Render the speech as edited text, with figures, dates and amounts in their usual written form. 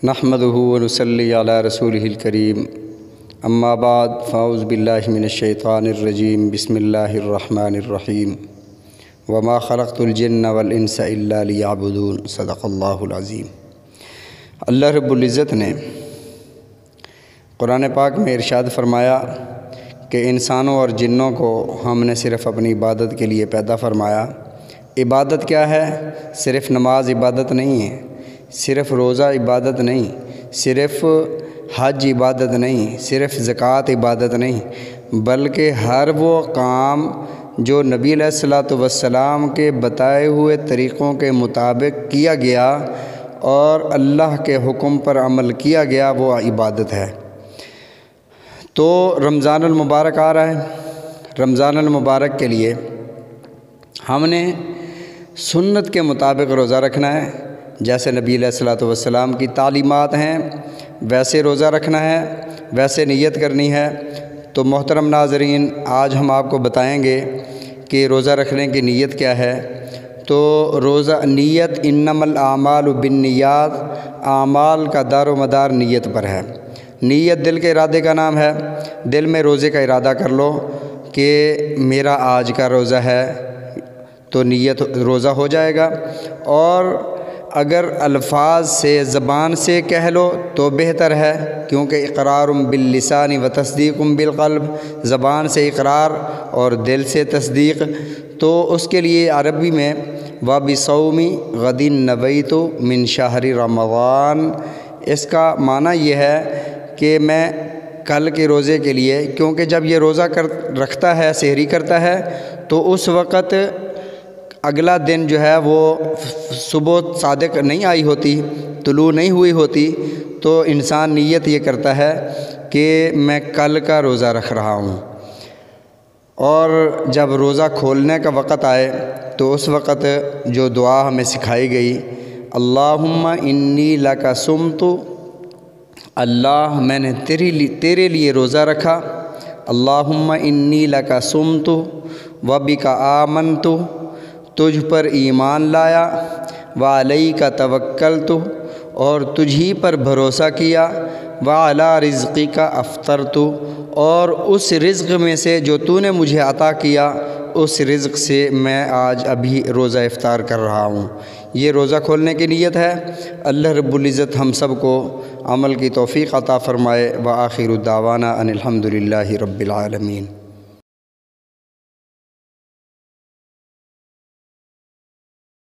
نحمدہ ونصلی علی رسولہ الکریم اما بعد فاعوذ باللہ من الشیطان الرجیم بسم اللہ الرحمن الرحیم وما خلقت الجن والانس الا لیعبدون صدق اللہ العظیم۔ اللہ رب العزت نے قرآن پاک میں ارشاد فرمایا کہ انسانوں اور جنوں کو ہم نے صرف اپنی عبادت کے لیے پیدا فرمایا۔ عبادت کیا ہے؟ صرف نماز عبادت نہیں ہے، صرف روزہ عبادت نہیں، صرف حج عبادت نہیں، صرف زکوٰۃ عبادت نہیں، بلکہ ہر وہ کام جو نبی علیہ الصلوۃ والسلام کے بتائے ہوئے طریقوں کے مطابق کیا گیا اور اللہ کے حکم پر عمل کیا گیا وہ عبادت ہے۔ تو رمضان المبارک آ رہا ہے۔ رمضان المبارک کے لیے ہم نے سنت کے مطابق روزہ رکھنا ہے، جیسے نبی علیہ الصلوۃ والسلام کی تعلیمات ہیں ویسے روزہ رکھنا ہے، ویسے نیت کرنی ہے۔ تو محترم ناظرین، آج ہم آپ کو بتائیں گے کہ روزہ رکھنے کی نیت کیا ہے۔ تو روزہ نیت انما الاعمال بالنیات، اعمال کا دار و مدار نیت پر ہے۔ نیت دل کے ارادے کا نام ہے۔ دل میں روزے کا ارادہ کر لو کہ میرا آج کا روزہ ہے، تو نیت روزہ ہو جائے گا۔ اور اگر الفاظ سے زبان سے کہہ لو تو بہتر ہے، کیونکہ اقرار باللسان و تصدیق بالقلب، زبان سے اقرار اور دل سے تصدیق۔ تو اس کے لیے عربی میں وَبِصَوْمِ غَدٍ نَوَيْتُ مِنْ شَهْرِ رمضان، اس کا معنی یہ ہے کہ میں کل کے روزے کے لیے، کیونکہ جب یہ روزہ رکھتا ہے، سحری کرتا ہے، تو اس وقت اگلا دن جو ہے وہ صبح صادق نہیں آئی ہوتی، طلوع نہیں ہوئی ہوتی، تو انسان نیت یہ کرتا ہے کہ میں کل کا روزہ رکھ رہا ہوں۔ اور جب روزہ کھولنے کا وقت آئے تو اس وقت جو دعا ہمیں سکھائی گئی، اللہم انی لک صمت، اللہ میں نے تیرے لیے روزہ رکھا، اللہم انی لک صمت وبک آمنت، تجھ پر ایمان لایا، وعلیک توکلت، اور تجھی پر بھروسہ کیا، وعلی رزقک افطرت، اور اس رزق میں سے جو تو نے مجھے عطا کیا اس رزق سے میں آج ابھی روزہ افطار کر رہا ہوں۔ یہ روزہ کھولنے کی نیت ہے۔ اللہ رب العزت ہم سب کو عمل کی توفیق عطا فرمائے۔ وآخر دعوانا ان الحمد للہ رب العالمین۔